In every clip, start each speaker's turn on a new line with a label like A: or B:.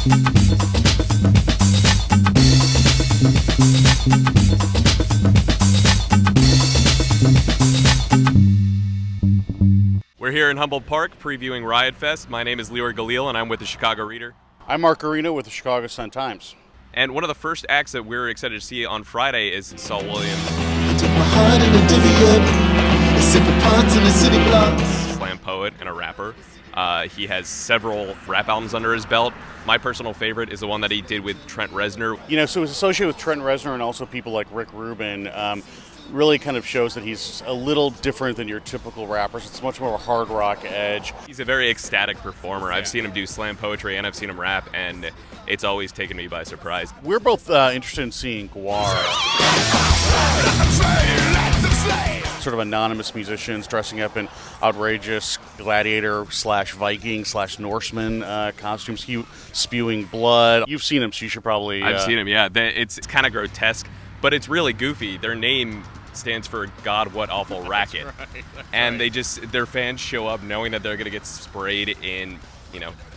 A: We're here in Humboldt Park previewing Riot Fest. My name is Leor Galil, and I'm with the Chicago Reader.
B: I'm Mark Guarino with the Chicago Sun-Times.
A: And one of the first acts that we're excited to see on Friday is Saul Williams. Slam poet and a rapper. He has several rap albums under his belt. My personal favorite is the one that he did with Trent Reznor.
B: You know, so it's associated with Trent Reznor and also people like Rick Rubin. Really kind of shows that he's a little different than your typical rappers. It's much more of a hard rock edge.
A: He's a very ecstatic performer.
B: Yeah.
A: I've seen him do slam poetry and I've seen him rap, and it's always taken me by surprise.
B: We're both interested in seeing Guarino. Sort of anonymous musicians dressing up in outrageous gladiator/Viking/Norseman costumes, spewing blood. You've seen him, so you should probably...
A: I've seen him, yeah. It's kind of grotesque, but it's really goofy. Their name stands for God, What Awful Racket.
B: Right.
A: And their fans show up knowing that they're going to get sprayed in,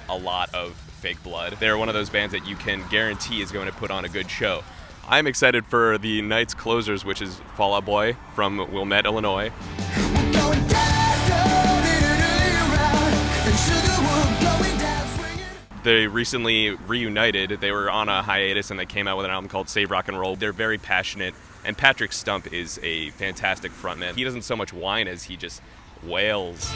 A: a lot of fake blood. They're one of those bands that you can guarantee is going to put on a good show. I'm excited for the night's closers, which is Fall Out Boy from Wilmette, Illinois. They recently reunited. They were on a hiatus and they came out with an album called Save Rock and Roll. They're very passionate, and Patrick Stump is a fantastic frontman. He doesn't so much whine as he just wails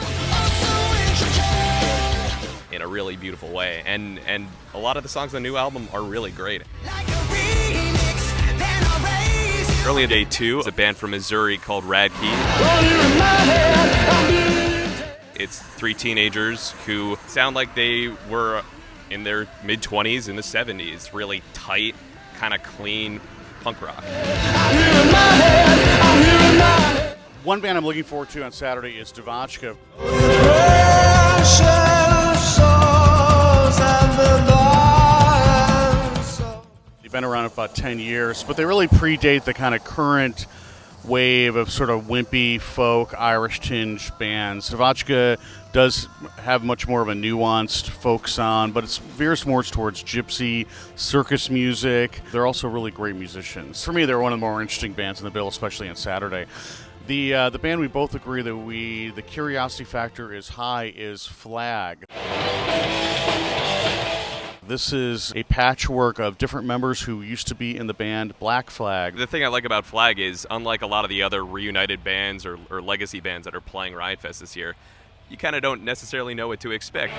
A: in a really beautiful way. And a lot of the songs on the new album are really great. Early in day 2, a band from Missouri called Rad Key. It's 3 teenagers who sound like they were in their mid-20s, in the 70s. Really tight, kind of clean punk rock.
B: One band I'm looking forward to on Saturday is Devotchka. They've been around about 10 years, but they really predate the kind of current wave of sort of wimpy folk Irish tinge bands. Devotchka does have much more of a nuanced folk sound, but it veers more towards gypsy circus music. They're also really great musicians. For me, they're one of the more interesting bands in the bill, especially on Saturday. The band we both agree that the curiosity factor is high is Flag. This is a patchwork of different members who used to be in the band Black Flag.
A: The thing I like about Flag is, unlike a lot of the other reunited bands or legacy bands that are playing Riot Fest this year, you kind of don't necessarily know what to expect.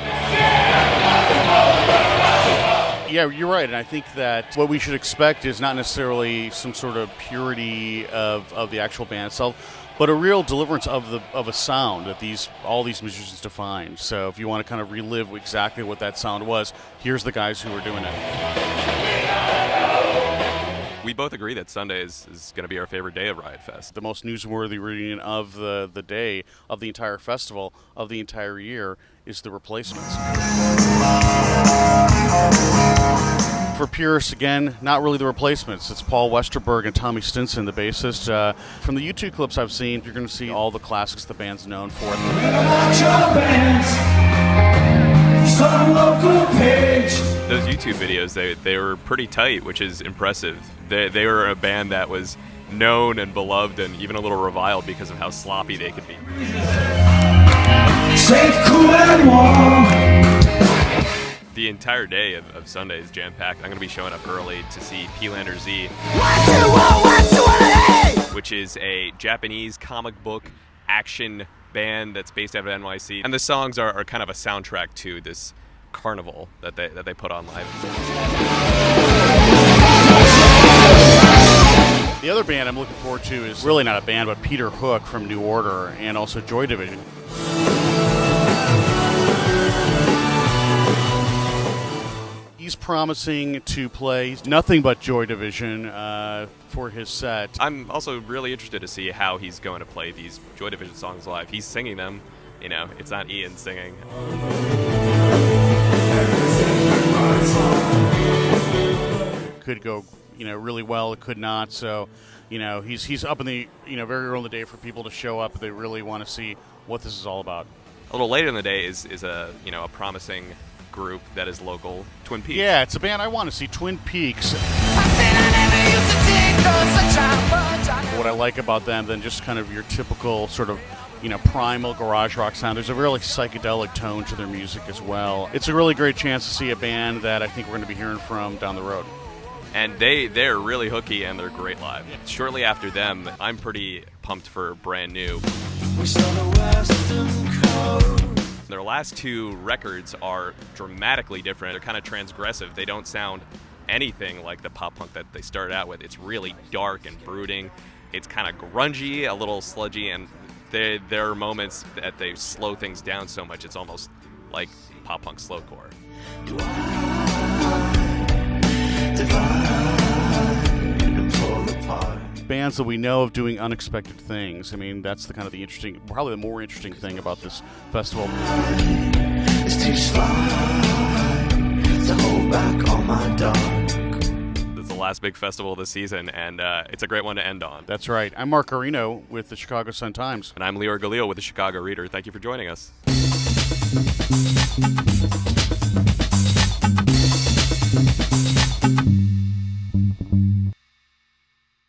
B: Yeah, you're right, and I think that what we should expect is not necessarily some sort of purity of the actual band itself, but a real deliverance of a sound that all these musicians defined. So if you want to kind of relive exactly what that sound was, here's the guys who are doing it.
A: We both agree that Sunday is going to be our favorite day of Riot Fest.
B: The most newsworthy reunion of the day, of the entire festival, of the entire year, is The Replacements. For purists, again, not really The Replacements. It's Paul Westerberg and Tommy Stinson, the bassist. From the YouTube clips I've seen, you're going to see all the classics the band's known for.
A: Those YouTube videos, they were pretty tight, which is impressive. They were a band that was known and beloved and even a little reviled because of how sloppy they could be.
C: Safe, cool, and warm.
A: The entire day of Sunday is jam-packed. I'm going to be showing up early to see P-Lander Z, which is a Japanese comic book action band that's based out of NYC. And the songs are kind of a soundtrack to this carnival that they put on live.
B: The other band I'm looking forward to is really not a band, but Peter Hook from New Order and also Joy Division. He's promising to play nothing but Joy Division for his set.
A: I'm also really interested to see how he's going to play these Joy Division songs live. He's singing them, it's not Ian singing.
B: Could go, really well. It could not. So, he's up in the, very early in the day for people to show up if they really want to see what this is all about.
A: A little later in the day is a promising group that is local, Twin Peaks.
B: Yeah, it's a band I want to see, Twin Peaks. What I like about them than just kind of your typical sort of, primal garage rock sound. There's a really psychedelic tone to their music as well. It's a really great chance to see a band that I think we're going to be hearing from down the road.
A: And they're really hooky and they're great live. Shortly after them, I'm pretty pumped for Brand New. Their last 2 records are dramatically different. They're kind of transgressive. They don't sound anything like the pop punk that they started out with. It's really dark and brooding. It's kind of grungy, a little sludgy, and there are moments that they slow things down so much it's almost like pop punk slowcore.
B: Bands that we know of doing unexpected things. I mean, that's probably the more interesting thing about this festival.
C: It's too sly to hold back on my dog.
A: This is the last big festival of the season, and it's a great one to end on.
B: That's right. I'm Mark Guarino with the Chicago Sun-Times.
A: And I'm Leor Galil with the Chicago Reader. Thank you for joining us.